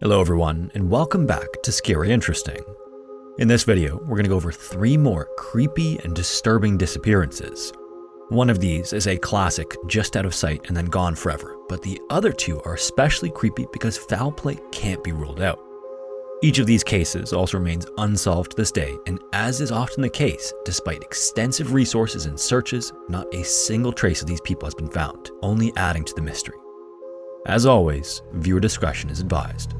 Hello everyone, and welcome back to Scary Interesting. In this video, we're going to go over 3 more creepy and disturbing disappearances. One of these is a classic, just out of sight and then gone forever, but the other 2 are especially creepy because foul play can't be ruled out. Each of these cases also remains unsolved to this day, and as is often the case, despite extensive resources and searches, not a single trace of these people has been found, only adding to the mystery. As always, viewer discretion is advised.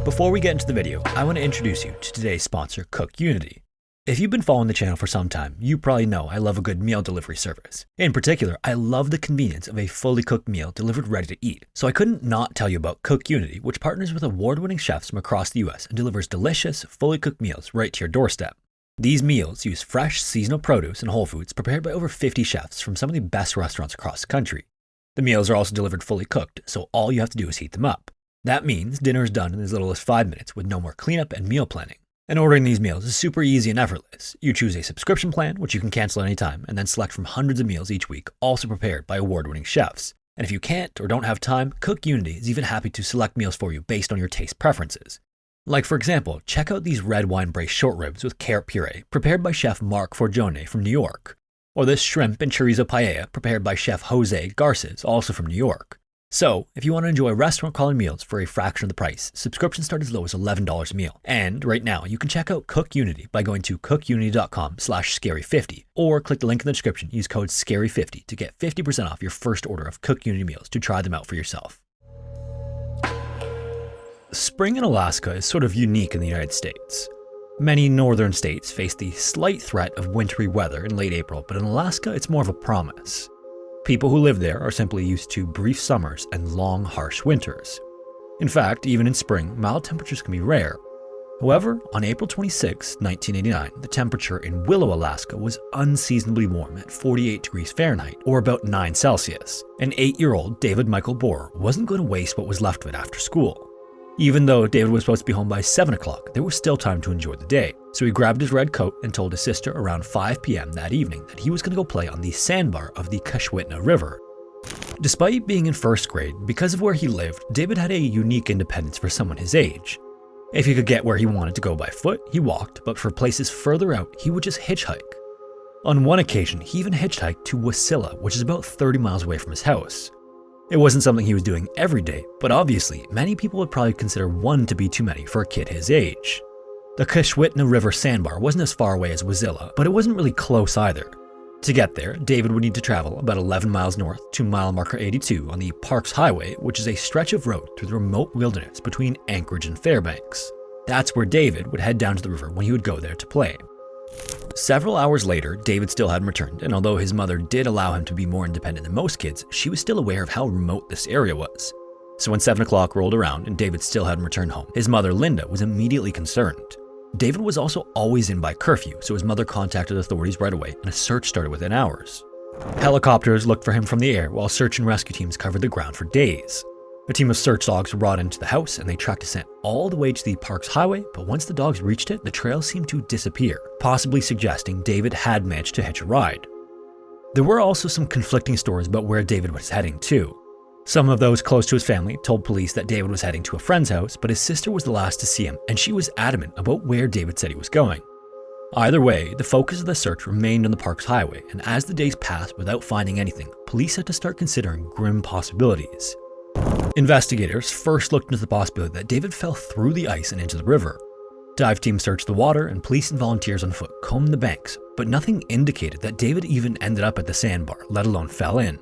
Before we get into the video, I want to introduce you to today's sponsor, CookUnity. If you've been following the channel for some time, you probably know I love a good meal delivery service. In particular, I love the convenience of a fully cooked meal delivered ready to eat. So I couldn't not tell you about CookUnity, which partners with award-winning chefs from across the US and delivers delicious, fully cooked meals right to your doorstep. These meals use fresh, seasonal produce and whole foods prepared by over 50 chefs from some of the best restaurants across the country. The meals are also delivered fully cooked, so all you have to do is heat them up. That means dinner is done in as little as 5 minutes with no more cleanup and meal planning. And ordering these meals is super easy and effortless. You choose a subscription plan, which you can cancel anytime, and then select from hundreds of meals each week, also prepared by award-winning chefs. And if you can't or don't have time, CookUnity is even happy to select meals for you based on your taste preferences. Like for example, check out these red wine braised short ribs with carrot puree, prepared by Chef Mark Forgione from New York. Or this shrimp and chorizo paella, prepared by Chef Jose Garces, also from New York. So, if you want to enjoy restaurant-quality meals for a fraction of the price, subscriptions start as low as $11 a meal. And right now, you can check out CookUnity by going to cookunity.com/scary50 or click the link in the description, use code SCARY50 to get 50% off your first order of CookUnity meals to try them out for yourself. Spring in Alaska is sort of unique in the United States. Many northern states face the slight threat of wintry weather in late April, but in Alaska, it's more of a promise. People who live there are simply used to brief summers and long, harsh winters. In fact, even in spring, mild temperatures can be rare. However, on April 26, 1989, the temperature in Willow, Alaska was unseasonably warm at 48 degrees Fahrenheit, or about 9 Celsius. And 8-year-old David Michael Bohr wasn't going to waste what was left of it after school. Even though David was supposed to be home by 7 o'clock, there was still time to enjoy the day. So he grabbed his red coat and told his sister around 5 p.m. that evening that he was going to go play on the sandbar of the Kashwitna River. Despite being in first grade, because of where he lived, David had a unique independence for someone his age. If he could get where he wanted to go by foot, he walked, but for places further out, he would just hitchhike. On one occasion, he even hitchhiked to Wasilla, which is about 30 miles away from his house. It wasn't something he was doing every day, but obviously, many people would probably consider 1 to be too many for a kid his age. The Kashwitna River sandbar wasn't as far away as Wasilla, but it wasn't really close either. To get there, David would need to travel about 11 miles north to mile marker 82 on the Parks Highway, which is a stretch of road through the remote wilderness between Anchorage and Fairbanks. That's where David would head down to the river when he would go there to play. Several hours later, David still hadn't returned, and although his mother did allow him to be more independent than most kids, she was still aware of how remote this area was. So when 7 o'clock rolled around and David still hadn't returned home, his mother Linda was immediately concerned. David was also always in by curfew, so his mother contacted authorities right away, and a search started within hours. Helicopters looked for him from the air, while search and rescue teams covered the ground for days. A team of search dogs were brought into the house, and they tracked his scent all the way to the Parks Highway, but once the dogs reached it, the trail seemed to disappear, possibly suggesting David had managed to hitch a ride. There were also some conflicting stories about where David was heading to. Some of those close to his family told police that David was heading to a friend's house, but his sister was the last to see him, and she was adamant about where David said he was going. Either way, the focus of the search remained on the Parks Highway, and as the days passed without finding anything, police had to start considering grim possibilities. Investigators first looked into the possibility that David fell through the ice and into the river. Dive teams searched the water, and police and volunteers on foot combed the banks, but nothing indicated that David even ended up at the sandbar, let alone fell in.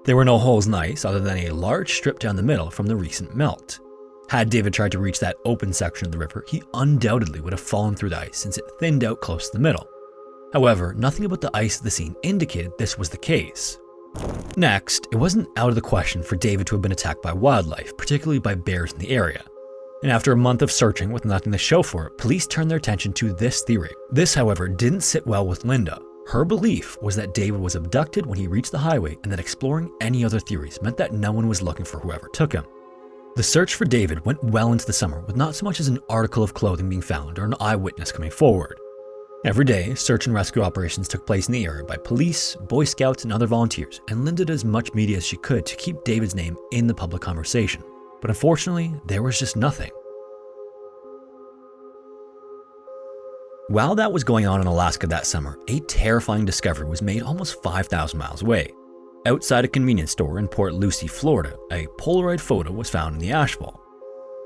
There were no holes in the ice other than a large strip down the middle from the recent melt. Had David tried to reach that open section of the river, he undoubtedly would have fallen through the ice since it thinned out close to the middle. However, nothing about the ice at the scene indicated this was the case. Next, it wasn't out of the question for David to have been attacked by wildlife, particularly by bears in the area. And after a month of searching with nothing to show for it, police turned their attention to this theory. This, however, didn't sit well with Linda. Her belief was that David was abducted when he reached the highway, and that exploring any other theories meant that no one was looking for whoever took him. The search for David went well into the summer, with not so much as an article of clothing being found or an eyewitness coming forward. Every day, search and rescue operations took place in the area by police, Boy Scouts, and other volunteers, and Lynn did as much media as she could to keep David's name in the public conversation. But unfortunately, there was just nothing. While that was going on in Alaska that summer, a terrifying discovery was made almost 5,000 miles away. Outside a convenience store in Port Lucie, Florida, a Polaroid photo was found in the asphalt.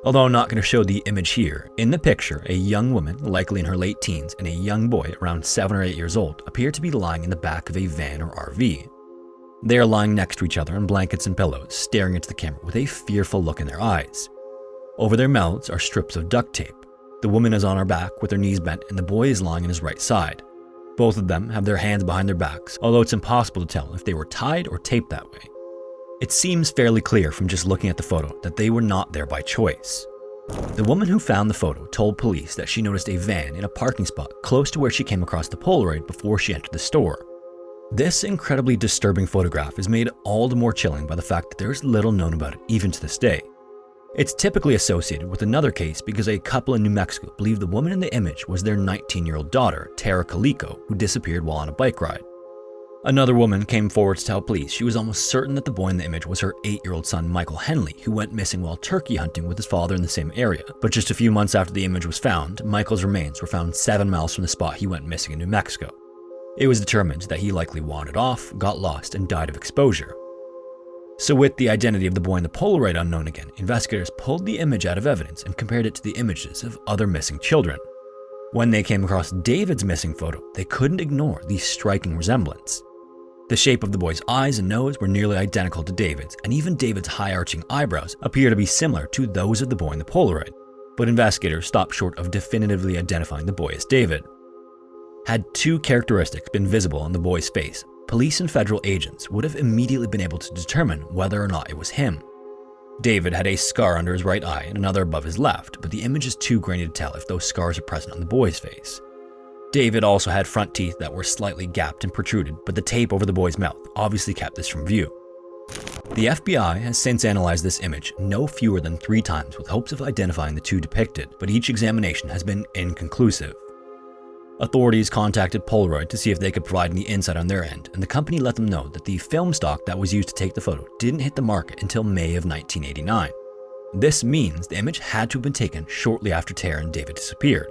Although I'm not going to show the image here, in the picture, a young woman, likely in her late teens, and a young boy around 7 or 8 years old appear to be lying in the back of a van or RV. They are lying next to each other in blankets and pillows, staring into the camera with a fearful look in their eyes. Over their mouths are strips of duct tape. The woman is on her back with her knees bent, and the boy is lying on his right side. Both of them have their hands behind their backs, although it's impossible to tell if they were tied or taped that way. It seems fairly clear from just looking at the photo that they were not there by choice. The woman who found the photo told police that she noticed a van in a parking spot close to where she came across the Polaroid before she entered the store. This incredibly disturbing photograph is made all the more chilling by the fact that there is little known about it even to this day. It's typically associated with another case because a couple in New Mexico believed the woman in the image was their 19-year-old daughter, Tara Calico, who disappeared while on a bike ride. Another woman came forward to tell police she was almost certain that the boy in the image was her 8-year-old son, Michael Henley, who went missing while turkey hunting with his father in the same area. But just a few months after the image was found, Michael's remains were found 7 miles from the spot he went missing in New Mexico. It was determined that he likely wandered off, got lost, and died of exposure. So with the identity of the boy in the Polaroid unknown again, investigators pulled the image out of evidence and compared it to the images of other missing children. When they came across David's missing photo, they couldn't ignore the striking resemblance. The shape of the boy's eyes and nose were nearly identical to David's, and even David's high-arching eyebrows appear to be similar to those of the boy in the Polaroid, but investigators stopped short of definitively identifying the boy as David. Had two characteristics been visible on the boy's face, police and federal agents would have immediately been able to determine whether or not it was him. David had a scar under his right eye and another above his left, but the image is too grainy to tell if those scars are present on the boy's face. David also had front teeth that were slightly gapped and protruded, but the tape over the boy's mouth obviously kept this from view. The FBI has since analyzed this image no fewer than 3 times with hopes of identifying the two depicted, but each examination has been inconclusive. Authorities contacted Polaroid to see if they could provide any insight on their end, and the company let them know that the film stock that was used to take the photo didn't hit the market until May of 1989. This means the image had to have been taken shortly after Tara and David disappeared.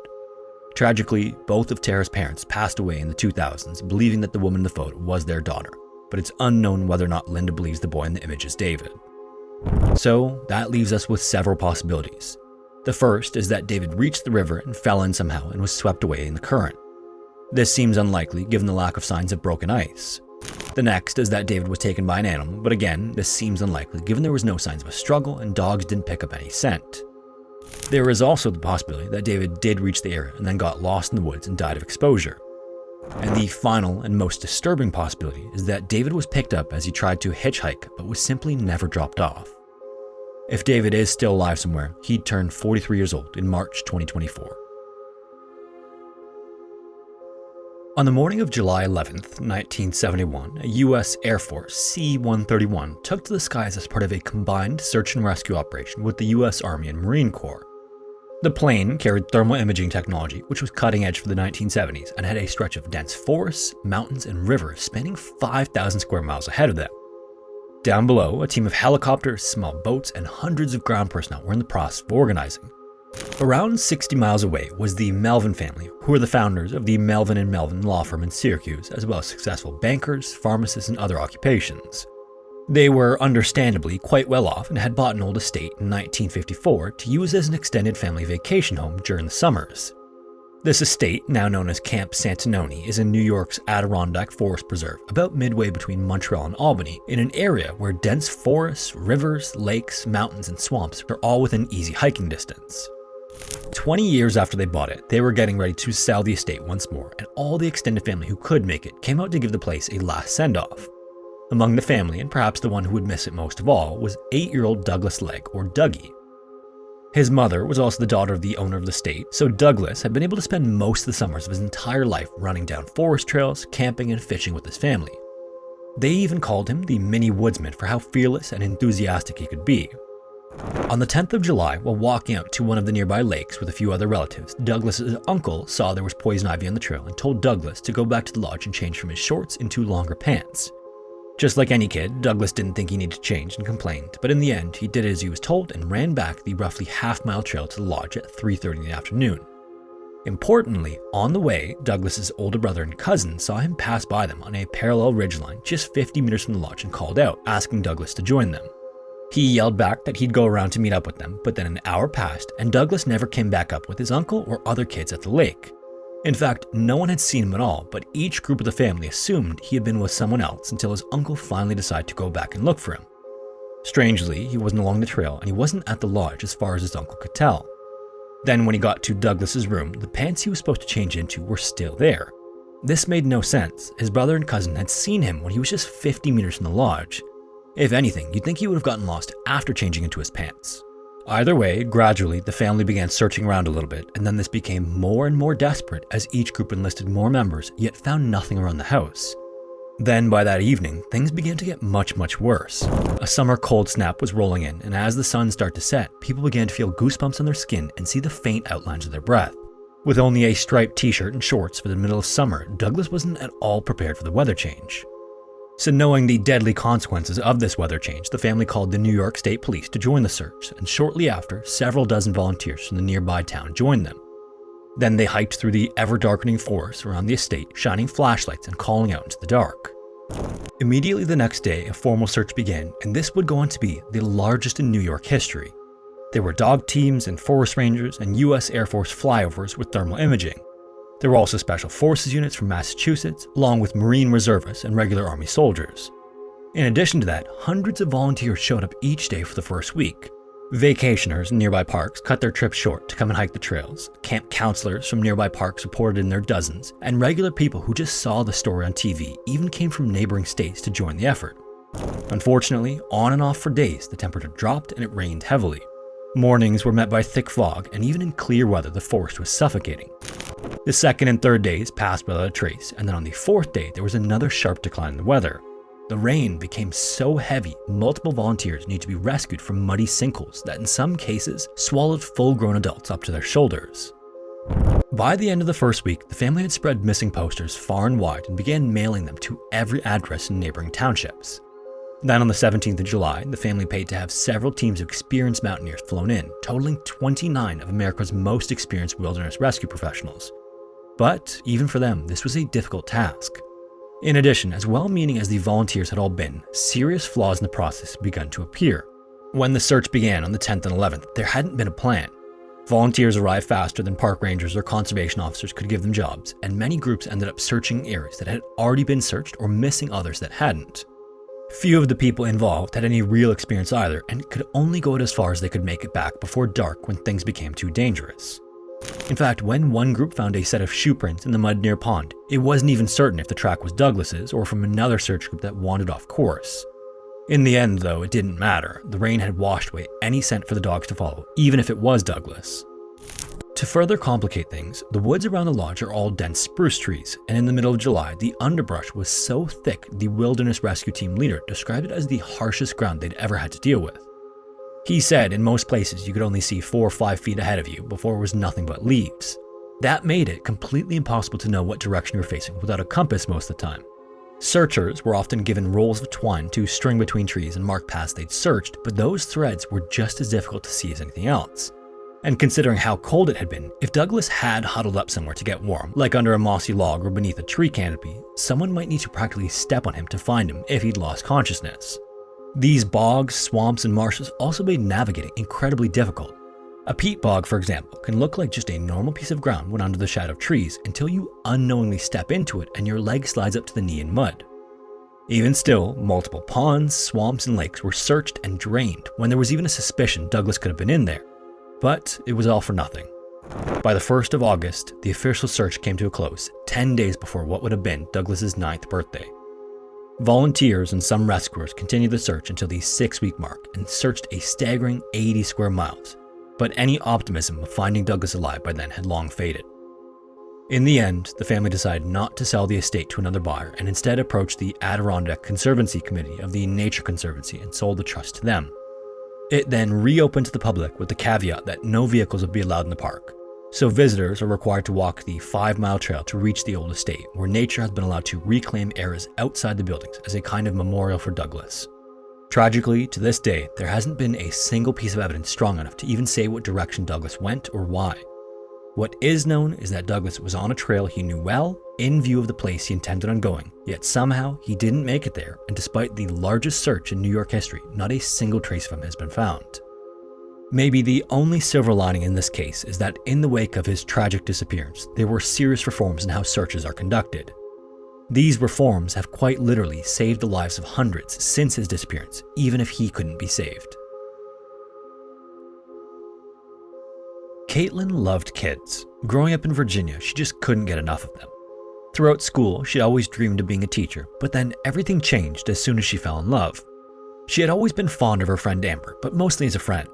Tragically, both of Tara's parents passed away in the 2000s, believing that the woman in the photo was their daughter, but it's unknown whether or not Linda believes the boy in the image is David. So that leaves us with several possibilities. The first is that David reached the river and fell in somehow and was swept away in the current. This seems unlikely given the lack of signs of broken ice. The next is that David was taken by an animal, but again, this seems unlikely given there was no signs of a struggle and dogs didn't pick up any scent. There is also the possibility that David did reach the area and then got lost in the woods and died of exposure. And the final and most disturbing possibility is that David was picked up as he tried to hitchhike but was simply never dropped off. If David is still alive somewhere, he'd turn 43 years old in March 2024. On the morning of July 11th, 1971, a U.S. Air Force C-131 took to the skies as part of a combined search and rescue operation with the U.S. Army and Marine Corps. The plane carried thermal imaging technology, which was cutting edge for the 1970s, and had a stretch of dense forests, mountains, and rivers spanning 5,000 square miles ahead of them. Down below, a team of helicopters, small boats, and hundreds of ground personnel were in the process of organizing. Around 60 miles away was the Melvin family, who were the founders of the Melvin & Melvin law firm in Syracuse, as well as successful bankers, pharmacists, and other occupations. They were understandably quite well off and had bought an old estate in 1954 to use as an extended family vacation home during the summers. This estate, now known as Camp Santinoni, is in New York's Adirondack Forest Preserve, about midway between Montreal and Albany, in an area where dense forests, rivers, lakes, mountains, and swamps are all within easy hiking distance. 20 years after they bought it, they were getting ready to sell the estate once more, and all the extended family who could make it came out to give the place a last send-off. Among the family, and perhaps the one who would miss it most of all, was 8-year-old Douglas Legg, or Dougie. His mother was also the daughter of the owner of the estate, so Douglas had been able to spend most of the summers of his entire life running down forest trails, camping, and fishing with his family. They even called him the mini woodsman for how fearless and enthusiastic he could be. On the 10th of July, while walking out to one of the nearby lakes with a few other relatives, Douglas's uncle saw there was poison ivy on the trail and told Douglas to go back to the lodge and change from his shorts into longer pants. Just like any kid, Douglas didn't think he needed to change and complained, but in the end, he did as he was told and ran back the roughly half-mile trail to the lodge at 3:30 in the afternoon. Importantly, on the way, Douglas's older brother and cousin saw him pass by them on a parallel ridgeline just 50 meters from the lodge and called out, asking Douglas to join them. He yelled back that he'd go around to meet up with them, but then an hour passed and Douglas never came back up with his uncle or other kids at the lake. In fact, no one had seen him at all, but each group of the family assumed he had been with someone else until his uncle finally decided to go back and look for him. Strangely, he wasn't along the trail and he wasn't at the lodge as far as his uncle could tell. Then when he got to Douglas's room, the pants he was supposed to change into were still there. This made no sense. His brother and cousin had seen him when he was just 50 meters from the lodge. If anything, you'd think he would have gotten lost after changing into his pants. Either way, gradually, the family began searching around a little bit, and then this became more and more desperate as each group enlisted more members, yet found nothing around the house. Then, by that evening, things began to get much worse. A summer cold snap was rolling in, and as the sun started to set, people began to feel goosebumps on their skin and see the faint outlines of their breath. With only a striped t-shirt and shorts for the middle of summer, Douglas wasn't at all prepared for the weather change. So knowing the deadly consequences of this weather change, the family called the New York State Police to join the search, and shortly after, several dozen volunteers from the nearby town joined them. Then they hiked through the ever-darkening forest around the estate, shining flashlights and calling out into the dark. Immediately the next day, a formal search began, and this would go on to be the largest in New York history. There were dog teams and forest rangers and U.S. Air Force flyovers with thermal imaging. There were also special forces units from Massachusetts, along with Marine reservists and regular Army soldiers. In addition to that, hundreds of volunteers showed up each day for the first week. Vacationers in nearby parks cut their trips short to come and hike the trails. Camp counselors from nearby parks reported in their dozens, and regular people who just saw the story on TV even came from neighboring states to join the effort. Unfortunately, on and off for days, the temperature dropped and it rained heavily. Mornings were met by thick fog, and even in clear weather, the forest was suffocating. The second and third days passed without a trace, and then on the fourth day, there was another sharp decline in the weather. The rain became so heavy, multiple volunteers needed to be rescued from muddy sinkholes that in some cases swallowed full-grown adults up to their shoulders. By the end of the first week, the family had spread missing posters far and wide and began mailing them to every address in neighboring townships. Then on the 17th of July, the family paid to have several teams of experienced mountaineers flown in, totaling 29 of America's most experienced wilderness rescue professionals. But even for them, this was a difficult task. In addition, as well-meaning as the volunteers had all been, serious flaws in the process had begun to appear. When the search began on the 10th and 11th, there hadn't been a plan. Volunteers arrived faster than park rangers or conservation officers could give them jobs, and many groups ended up searching areas that had already been searched or missing others that hadn't. Few of the people involved had any real experience either, and could only go as far as they could make it back before dark when things became too dangerous. In fact, when one group found a set of shoe prints in the mud near a pond, it wasn't even certain if the track was Douglas's or from another search group that wandered off course. In the end, though, it didn't matter. The rain had washed away any scent for the dogs to follow, even if it was Douglas. To further complicate things, the woods around the lodge are all dense spruce trees, and in the middle of July, the underbrush was so thick the wilderness rescue team leader described it as the harshest ground they'd ever had to deal with. He said in most places you could only see 4 or 5 feet ahead of you before it was nothing but leaves. That made it completely impossible to know what direction you were facing without a compass most of the time. Searchers were often given rolls of twine to string between trees and mark paths they'd searched, but those threads were just as difficult to see as anything else. And considering how cold it had been, if Douglas had huddled up somewhere to get warm, like under a mossy log or beneath a tree canopy, someone might need to practically step on him to find him if he'd lost consciousness. These bogs, swamps, and marshes also made navigating incredibly difficult. A peat bog, for example, can look like just a normal piece of ground when under the shadow of trees until you unknowingly step into it and your leg slides up to the knee in mud. Even still, multiple ponds, swamps, and lakes were searched and drained when there was even a suspicion Douglas could have been in there. But it was all for nothing. By the 1st of August, the official search came to a close, 10 days before what would have been Douglas's 9th birthday. Volunteers and some rescuers continued the search until the 6-week mark and searched a staggering 80 square miles, but any optimism of finding Douglas alive by then had long faded. In the end, the family decided not to sell the estate to another buyer and instead approached the Adirondack Conservancy Committee of the Nature Conservancy and sold the trust to them. It then reopened to the public with the caveat that no vehicles would be allowed in the park, so visitors are required to walk the 5-mile trail to reach the old estate, where nature has been allowed to reclaim areas outside the buildings as a kind of memorial for Douglas. Tragically, to this day, there hasn't been a single piece of evidence strong enough to even say what direction Douglas went or why. What is known is that Douglas was on a trail he knew well, in view of the place he intended on going, yet somehow he didn't make it there, and despite the largest search in New York history, not a single trace of him has been found. Maybe the only silver lining in this case is that in the wake of his tragic disappearance, there were serious reforms in how searches are conducted. These reforms have quite literally saved the lives of hundreds since his disappearance, even if he couldn't be saved. Caitlin loved kids. Growing up in Virginia, she just couldn't get enough of them. Throughout school, she always dreamed of being a teacher, but then everything changed as soon as she fell in love. She had always been fond of her friend Amber, but mostly as a friend.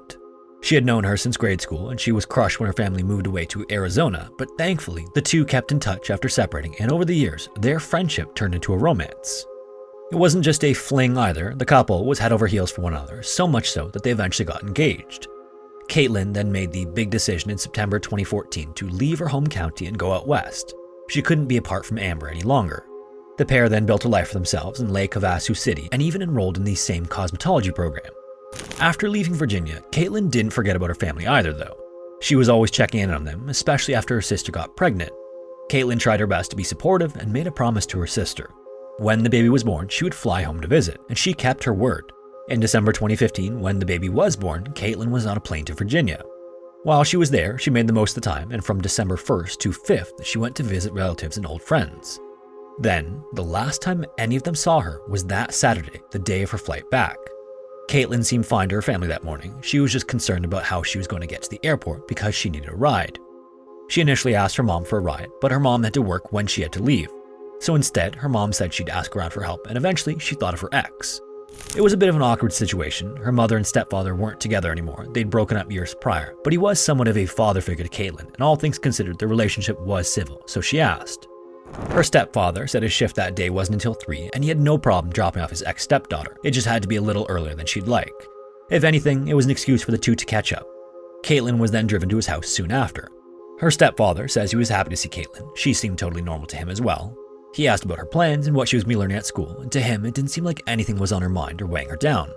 She had known her since grade school, and she was crushed when her family moved away to Arizona, but thankfully, the two kept in touch after separating, and over the years, their friendship turned into a romance. It wasn't just a fling either, the couple was head over heels for one another, so much so that they eventually got engaged. Caitlin then made the big decision in September 2014 to leave her home county and go out west. She couldn't be apart from Amber any longer. The pair then built a life for themselves in Lake Havasu City and even enrolled in the same cosmetology program. After leaving Virginia, Caitlin didn't forget about her family either though. She was always checking in on them, especially after her sister got pregnant. Caitlin tried her best to be supportive and made a promise to her sister. When the baby was born, she would fly home to visit, and she kept her word. In December 2015, when the baby was born, Caitlin was on a plane to Virginia. While she was there, she made the most of the time, and from December 1st to 5th, she went to visit relatives and old friends. Then, the last time any of them saw her was that Saturday, the day of her flight back. Caitlin seemed fine to her family that morning. She was just concerned about how she was going to get to the airport because she needed a ride. She initially asked her mom for a ride, but her mom had to work when she had to leave. So instead, her mom said she'd ask around for help, and eventually she thought of her ex. It was a bit of an awkward situation. Her mother and stepfather weren't together anymore. They'd broken up years prior, but he was somewhat of a father figure to Caitlin, and all things considered, their relationship was civil, so she asked. Her stepfather said his shift that day wasn't until 3, and he had no problem dropping off his ex-stepdaughter. It just had to be a little earlier than she'd like. If anything, it was an excuse for the two to catch up. Caitlin was then driven to his house soon after. Her stepfather says he was happy to see Caitlin. She seemed totally normal to him as well. He asked about her plans and what she was learning at school, and to him, it didn't seem like anything was on her mind or weighing her down.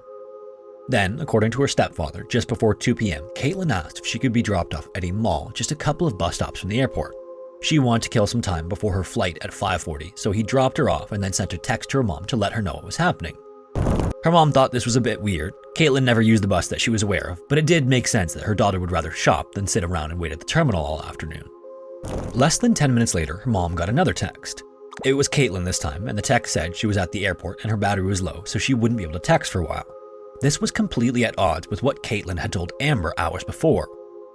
Then, according to her stepfather, just before 2 p.m., Caitlin asked if she could be dropped off at a mall just a couple of bus stops from the airport. She wanted to kill some time before her flight at 5:40, so he dropped her off and then sent a text to her mom to let her know what was happening. Her mom thought this was a bit weird. Caitlin never used the bus that she was aware of, but it did make sense that her daughter would rather shop than sit around and wait at the terminal all afternoon. Less than 10 minutes later, her mom got another text. It was Caitlin this time, and the text said she was at the airport and her battery was low, so she wouldn't be able to text for a while. This was completely at odds with what Caitlin had told Amber hours before.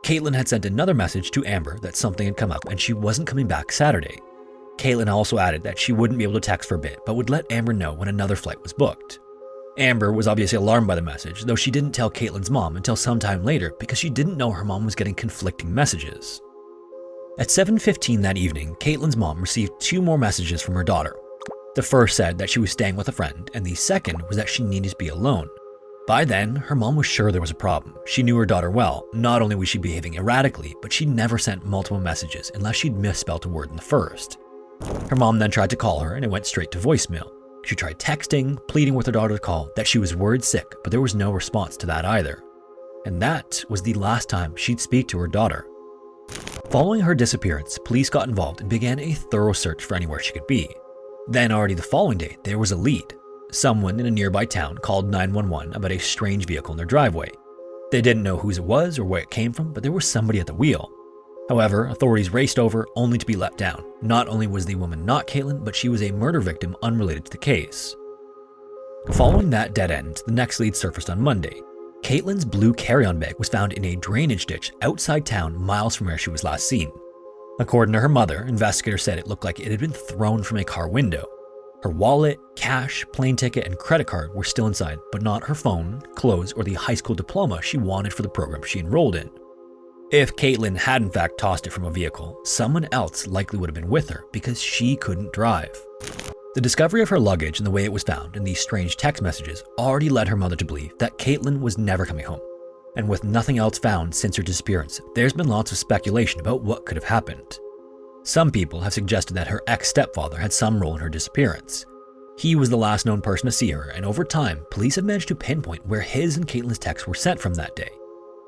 Caitlin had sent another message to Amber that something had come up and she wasn't coming back Saturday. Caitlin also added that she wouldn't be able to text for a bit, but would let Amber know when another flight was booked. Amber was obviously alarmed by the message, though she didn't tell Caitlin's mom until sometime later because she didn't know her mom was getting conflicting messages. At 7:15 that evening, Caitlin's mom received 2 more messages from her daughter. The first said that she was staying with a friend, and the second was that she needed to be alone. By then, her mom was sure there was a problem. She knew her daughter well. Not only was she behaving erratically, but she never sent multiple messages unless she'd misspelled a word in the first. Her mom then tried to call her, and it went straight to voicemail. She tried texting, pleading with her daughter to call, that she was worried sick, but there was no response to that either. And that was the last time she'd speak to her daughter. Following her disappearance, police got involved and began a thorough search for anywhere she could be. Then already the following day, there was a lead. Someone in a nearby town called 911 about a strange vehicle in their driveway. They didn't know whose it was or where it came from, but there was somebody at the wheel. However, authorities raced over only to be let down. Not only was the woman not Caitlin, but she was a murder victim unrelated to the case. Following that dead end, the next lead surfaced on Monday. Caitlin's blue carry-on bag was found in a drainage ditch outside town miles from where she was last seen. According to her mother, investigators said it looked like it had been thrown from a car window. Her wallet, cash, plane ticket, and credit card were still inside, but not her phone, clothes, or the high school diploma she wanted for the program she enrolled in. If Caitlin had in fact tossed it from a vehicle, someone else likely would have been with her because she couldn't drive. The discovery of her luggage and the way it was found and these strange text messages already led her mother to believe that Caitlin was never coming home. And with nothing else found since her disappearance, there's been lots of speculation about what could have happened. Some people have suggested that her ex-stepfather had some role in her disappearance. He was the last known person to see her, and over time, police have managed to pinpoint where his and Caitlin's texts were sent from that day.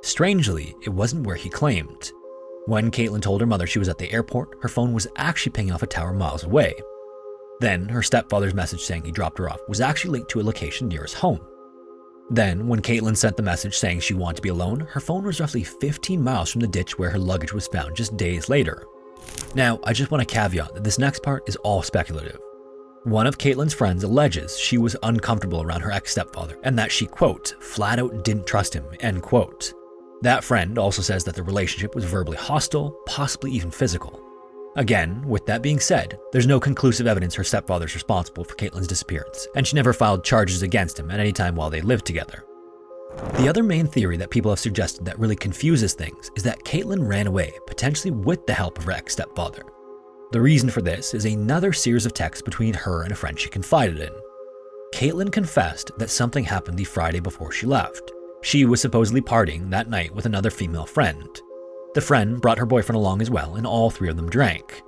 Strangely, it wasn't where he claimed. When Caitlin told her mother she was at the airport, her phone was actually pinging off a tower miles away. Then, her stepfather's message saying he dropped her off was actually linked to a location near his home. Then, when Caitlin sent the message saying she wanted to be alone, her phone was roughly 15 miles from the ditch where her luggage was found just days later. Now, I just want to caveat that this next part is all speculative. One of Caitlin's friends alleges she was uncomfortable around her ex-stepfather and that she, quote, flat out didn't trust him, end quote. That friend also says that the relationship was verbally hostile, possibly even physical. Again, with that being said, there's no conclusive evidence her stepfather's responsible for Caitlin's disappearance, and she never filed charges against him at any time while they lived together. The other main theory that people have suggested that really confuses things is that Caitlin ran away, potentially with the help of her ex-stepfather. The reason for this is another series of texts between her and a friend she confided in. Caitlin confessed that something happened the Friday before she left. She was supposedly partying that night with another female friend. The friend brought her boyfriend along as well, and all three of them drank.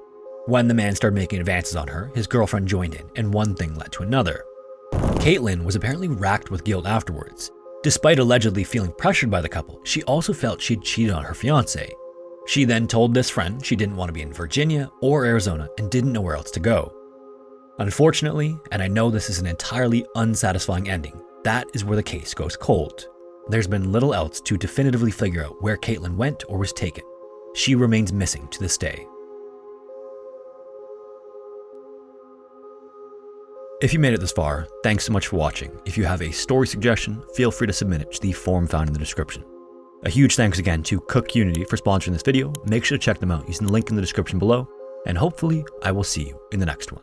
When the man started making advances on her, his girlfriend joined in, and one thing led to another. Caitlin was apparently racked with guilt afterwards. Despite allegedly feeling pressured by the couple, she also felt she'd cheated on her fiancé. She then told this friend she didn't want to be in Virginia or Arizona and didn't know where else to go. Unfortunately, and I know this is an entirely unsatisfying ending, that is where the case goes cold. There's been little else to definitively figure out where Caitlin went or was taken. She remains missing to this day. If you made it this far, thanks so much for watching. If you have a story suggestion, feel free to submit it to the form found in the description. A huge thanks again to CoOg for sponsoring this video. Make sure to check them out using the link in the description below, and hopefully I will see you in the next one.